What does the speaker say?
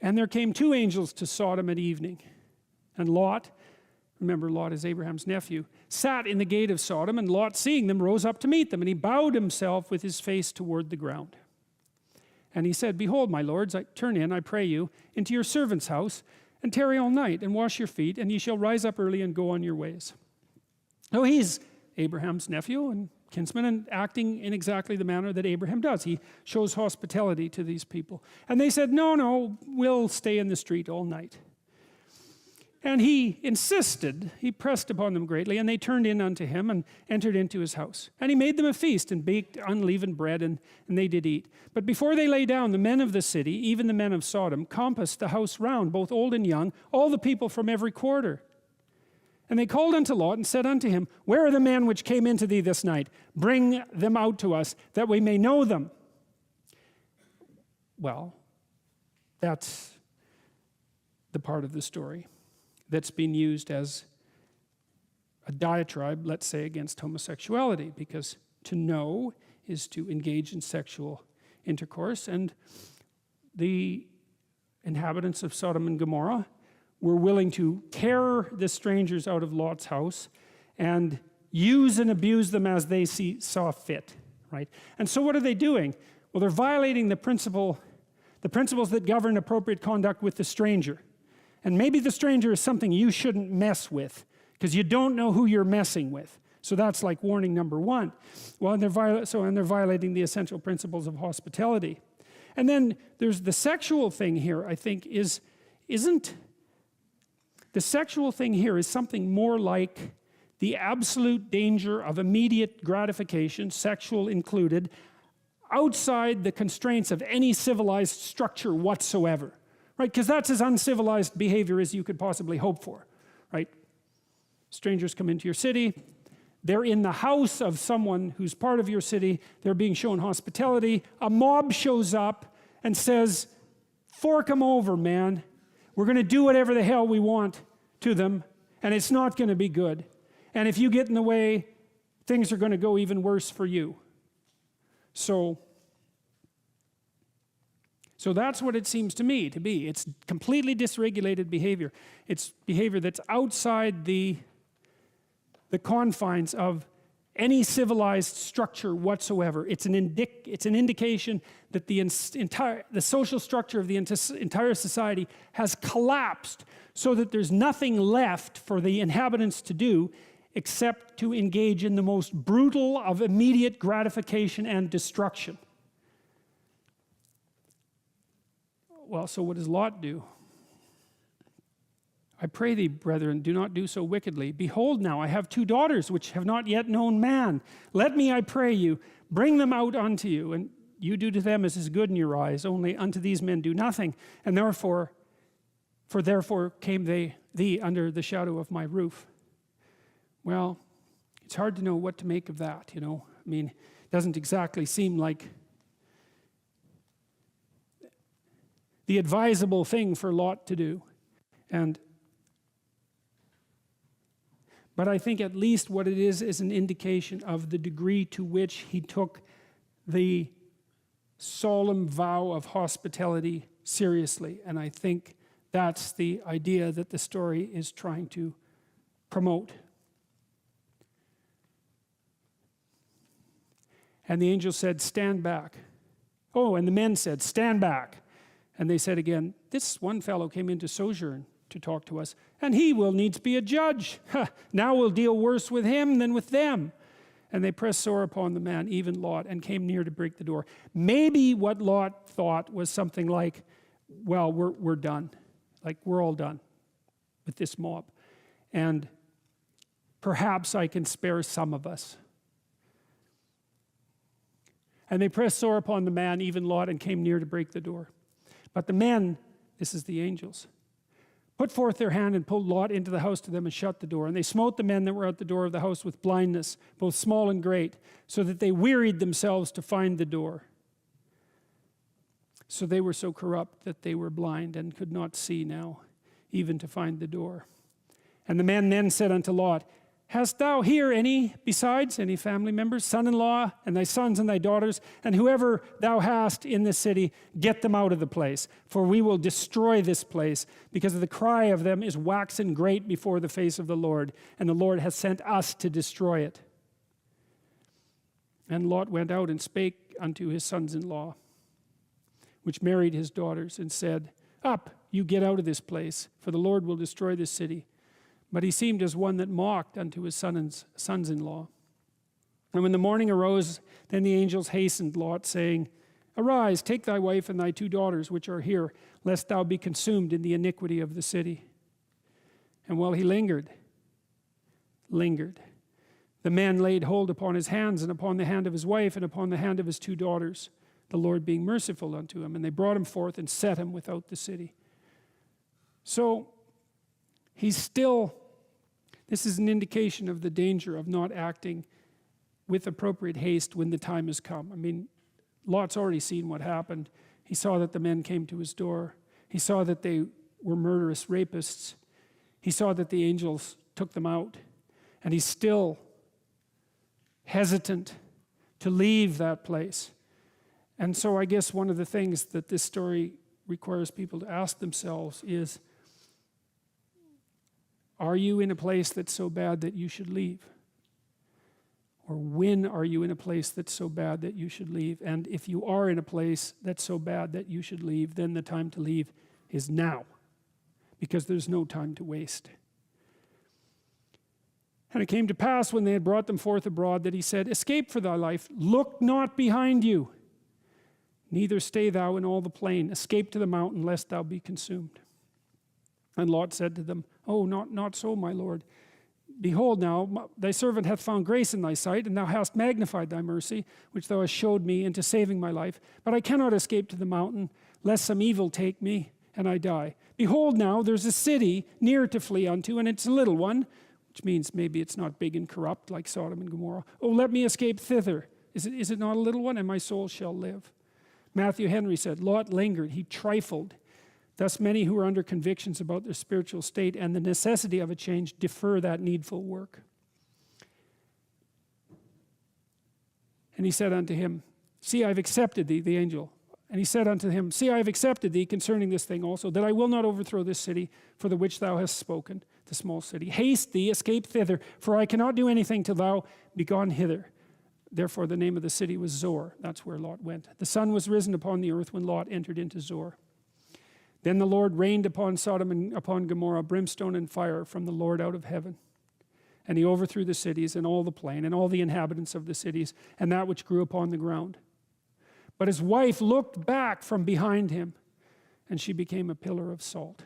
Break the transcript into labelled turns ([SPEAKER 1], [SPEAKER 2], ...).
[SPEAKER 1] And there came 2 angels to Sodom at evening. And Lot, remember Lot is Abraham's nephew, sat in the gate of Sodom, and Lot, seeing them, rose up to meet them, and he bowed himself with his face toward the ground. And he said, behold, my lords, turn in, I pray you, into your servant's house, and tarry all night, and wash your feet, and ye shall rise up early and go on your ways. So he's Abraham's nephew and kinsman, and acting in exactly the manner that Abraham does. He shows hospitality to these people. And they said, no, we'll stay in the street all night. And he insisted, he pressed upon them greatly, and they turned in unto him and entered into his house. And he made them a feast and baked unleavened bread, and they did eat. But before they lay down, the men of the city, even the men of Sodom, compassed the house round, both old and young, all the people from every quarter. And they called unto Lot and said unto him, where are the men which came into thee this night? Bring them out to us, that we may know them. Well, that's the part of the story that's been used as a diatribe, let's say, against homosexuality, because to know is to engage in sexual intercourse, and the inhabitants of Sodom and Gomorrah were willing to tear the strangers out of Lot's house and use and abuse them as they saw fit, right? And so what are they doing? Well, they're violating the principles that govern appropriate conduct with the stranger. And maybe the stranger is something you shouldn't mess with, because you don't know who you're messing with. So that's like warning number 1. Well, and they're violating the essential principles of hospitality. And then there's the sexual thing here, I think, isn't the sexual thing here is something more like the absolute danger of immediate gratification, sexual included, outside the constraints of any civilized structure whatsoever. Right? Because that's as uncivilized behavior as you could possibly hope for, right? Strangers come into your city, they're in the house of someone who's part of your city, they're being shown hospitality, a mob shows up and says, fork them over, man. We're going to do whatever the hell we want to them, and it's not going to be good. And if you get in the way, things are going to go even worse for you. So that's what it seems to me to be. It's completely dysregulated behavior. It's behavior that's outside the confines of any civilized structure whatsoever. It's an indication that the social structure of the entire society has collapsed, so that there's nothing left for the inhabitants to do except to engage in the most brutal of immediate gratification and destruction. Well, so what does Lot do? I pray thee, brethren, do not do so wickedly. Behold now, I have 2 daughters which have not yet known man. Let me, I pray you, bring them out unto you, and you do to them as is good in your eyes, only unto these men do nothing. And therefore came thee under the shadow of my roof. Well, it's hard to know what to make of that, you know. I mean, it doesn't exactly seem like the advisable thing for Lot to do. But I think at least what it is an indication of the degree to which he took the solemn vow of hospitality seriously. And I think that's the idea that the story is trying to promote. And the angel said, stand back. Oh, and the men said, stand back. And they said again, this one fellow came in to sojourn to talk to us, and he will needs be a judge. Now we'll deal worse with him than with them. And they pressed sore upon the man, even Lot, and came near to break the door. Maybe what Lot thought was something like, well, we're done. Like, we're all done with this mob. And perhaps I can spare some of us. And they pressed sore upon the man, even Lot, and came near to break the door. But the men, this is the angels, put forth their hand and pulled Lot into the house to them and shut the door. And they smote the men that were at the door of the house with blindness, both small and great, so that they wearied themselves to find the door. So they were so corrupt that they were blind and could not see now, even to find the door. And the men then said unto Lot, Hast thou here any besides, any family members, son-in-law, and thy sons and thy daughters, and whoever thou hast in this city, get them out of the place. For we will destroy this place, because the cry of them is waxen great before the face of the Lord, and the Lord hath sent us to destroy it. And Lot went out and spake unto his sons-in-law, which married his daughters, and said, Up, you get out of this place, for the Lord will destroy this city. But he seemed as one that mocked unto his sons-in-law. And when the morning arose, then the angels hastened Lot, saying, Arise, take thy wife and thy 2 daughters, which are here, lest thou be consumed in the iniquity of the city. And while he lingered, the men laid hold upon his hands, and upon the hand of his wife, and upon the hand of his 2 daughters, the Lord being merciful unto him. And they brought him forth and set him without the city. So he's still, this is an indication of the danger of not acting with appropriate haste when the time has come. I mean, Lot's already seen what happened. He saw that the men came to his door. He saw that they were murderous rapists. He saw that the angels took them out. And he's still hesitant to leave that place. And so I guess one of the things that this story requires people to ask themselves is, are you in a place that's so bad that you should leave? Or when are you in a place that's so bad that you should leave? And if you are in a place that's so bad that you should leave, then the time to leave is now, because there's no time to waste. And it came to pass, when they had brought them forth abroad, that he said, Escape for thy life, look not behind you, neither stay thou in all the plain. Escape to the mountain, lest thou be consumed. And Lot said to them, Oh, not so, my Lord. Behold now, thy servant hath found grace in thy sight, and thou hast magnified thy mercy, which thou hast showed me into saving my life. But I cannot escape to the mountain, lest some evil take me, and I die. Behold now, there's a city near to flee unto, and it's a little one, which means maybe it's not big and corrupt like Sodom and Gomorrah. Oh, let me escape thither. Is it not a little one? And my soul shall live. Matthew Henry said, Lot lingered, he trifled. Thus many who are under convictions about their spiritual state and the necessity of a change defer that needful work. And he said unto him, See, I have accepted thee, the angel. And he said unto him, See, I have accepted thee concerning this thing also, that I will not overthrow this city for the which thou hast spoken, the small city. Haste thee, escape thither, for I cannot do anything till thou be gone hither. Therefore the name of the city was Zor. That's where Lot went. The sun was risen upon the earth when Lot entered into Zor. Then the Lord rained upon Sodom and upon Gomorrah brimstone and fire from the Lord out of heaven. And he overthrew the cities and all the plain and all the inhabitants of the cities and that which grew upon the ground. But his wife looked back from behind him, and she became a pillar of salt.